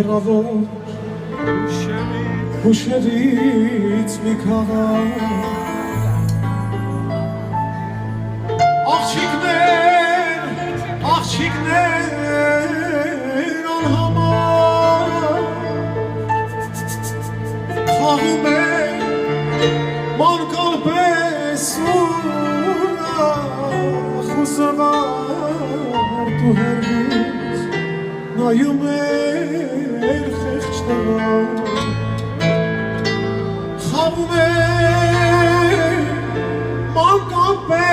հեռավոր հուշերից մի քաղաք աղջիկներ անհամար խաղում են մանկան պես ուրախ ու զվարթ ու հեռվից նայում էր խեղճ տղան խաղում են մանկան պես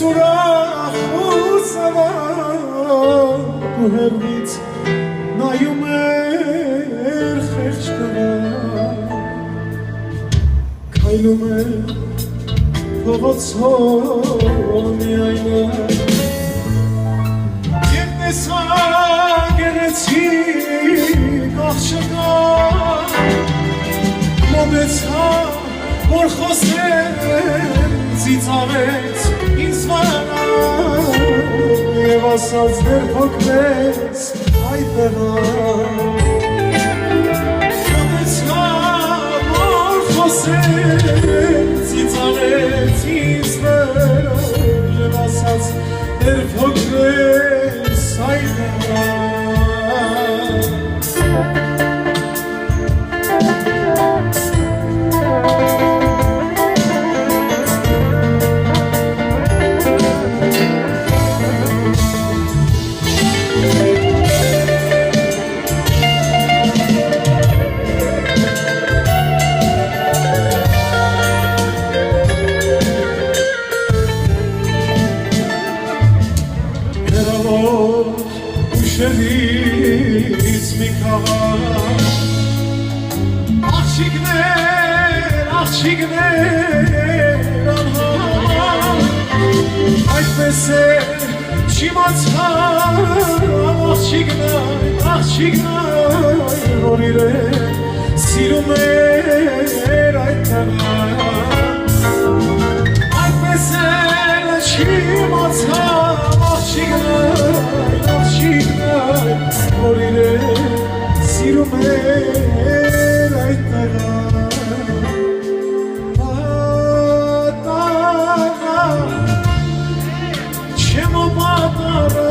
ուրախ ու զվարթ ու հեռվից նայում էր խեղճ տղան քայլում էր փողոցով միայնակ և տեսա գեղեցիկ աղջկա մոտեցա որ խոսել ծիծաղեց ինձ վրա և ասաց դեռ փոքրես այդ տղա մոտեցա որ խոսել ծիծաղեց ինձ վրա և ասաց դեռ փոքրես այդ տղա Ուշերից մի քաղաք աղջիկներ անհամար այդպես է չիմացա աղջիկներ որ իրեն սիրում էր այդ տղան այդպես էլ չիմացա աղջիկներ որ իրեն սիրում էր այդ տղան պատառը չեմ ու պատառը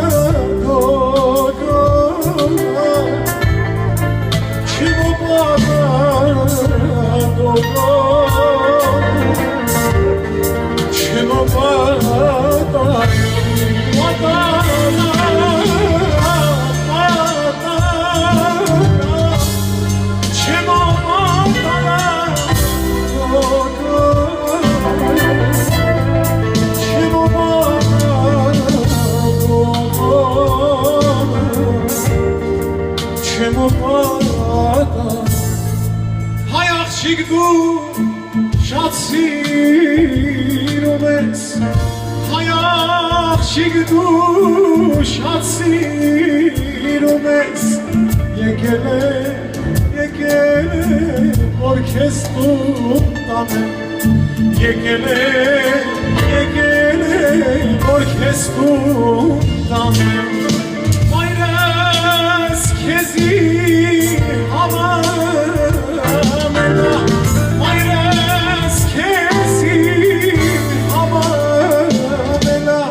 չեմ ու պատառը չեմ ու պատառը Հայ աղջիկ դու շատ սիրում ես Հայ աղջիկ դու շատ սիրում ես Եկել որ քեզ տուն տանեմ Եկել որ քեզ տուն տանեմ Մայրս քեզի Մայրս քեզի համանելա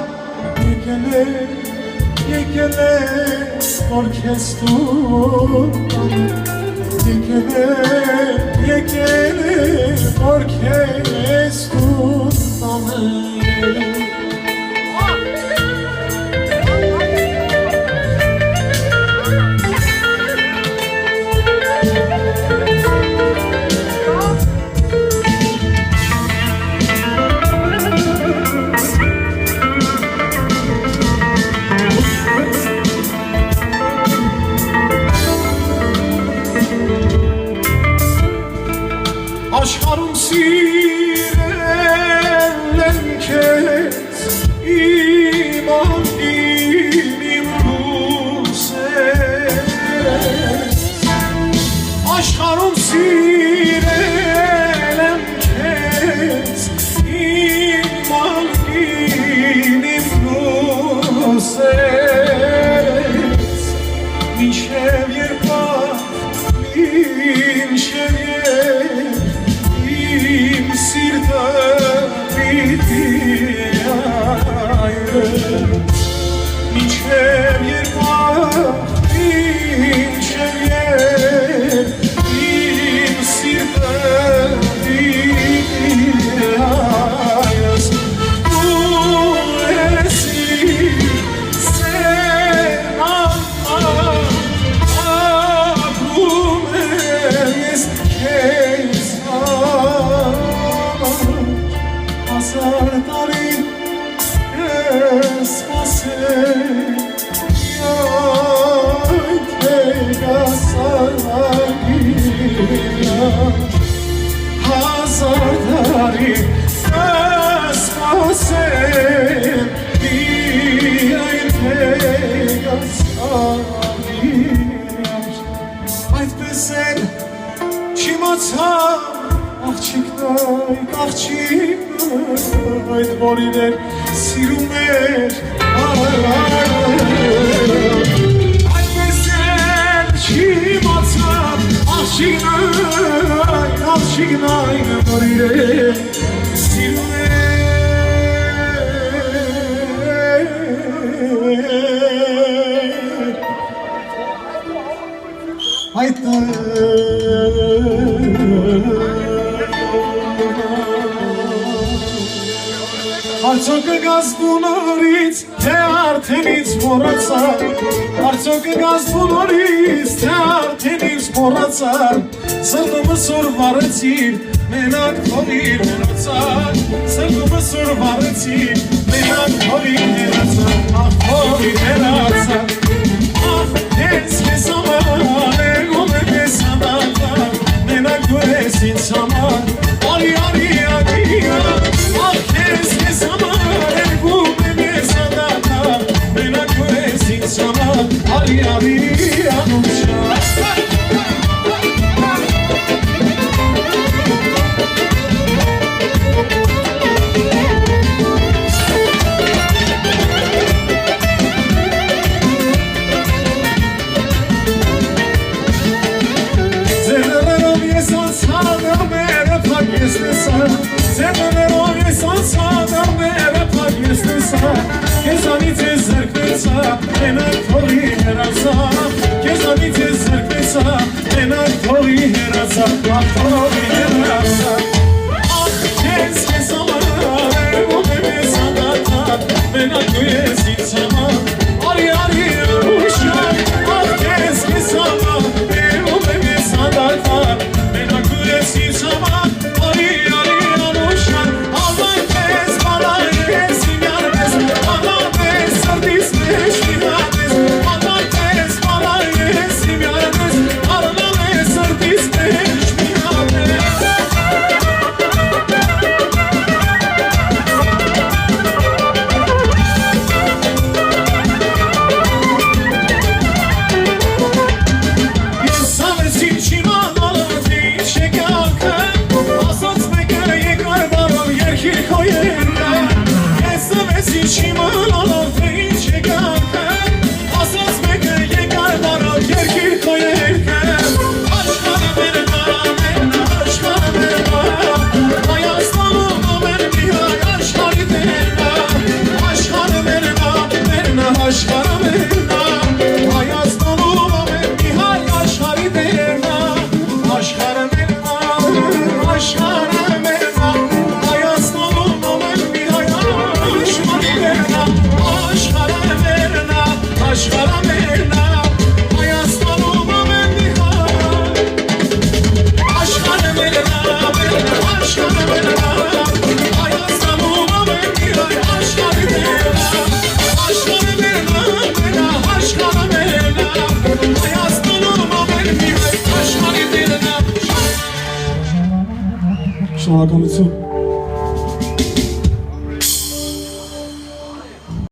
Եկել որ քեզ տուն Եկել որ քեզ տուն տանեմ Աշխարհում սիրել եմ քեզ իմ անգին իմ լույսես Աշխարհում սիրել եմ քեզ իմ անգին իմ լույսես Ինչ im sirte biti ayrı Niçer yer niçer yer im sirte biti ayrı Bu esir sen Hazardari espasem Այդպես էլ չիմացամ աղջիկն այդ որ իրեն սիրում էր Այդպես էլ չիմացամ աղջիկն այն որ իրեն սիրում էր Այդ Արդյոք կգաս բունորից, թե արդեն ինձ մոռացա Արդյոք կգաս բունորից, թե արդեն ինձ մոռացա Սրտումս որ վառեցիր, մենակ թողիր հեռացար Սրտումս որ վառեցիր, մենակ թողիր հեռացար Ախ թողիր հեռացար Ախ ես քեզ համար եղում եմ ես համակար Մենակ դու ես ինձ համար Արի արի արի Ախ ես քեզ համար եղում եմ ես համակար Մենակ դու ես ինձ համար Արի արի անուշար Ձերներով ես անցադարները պակ ես տեսա Կեզանից ես զրկվեցա, մենակ թողի հեռացա Կեզանից ես զրկվեցա, մենակ թողի հեռացա Ախ թողի հեռացա Ախ ես քեզ համար եղում եմ ես անդատար Մենակ դու ես ինձ համար Արի արի ուշար Ախ ես քեզ համար եղում եմ ես անդատար Մենակ դու ես ինձ համար Շնորհակալություն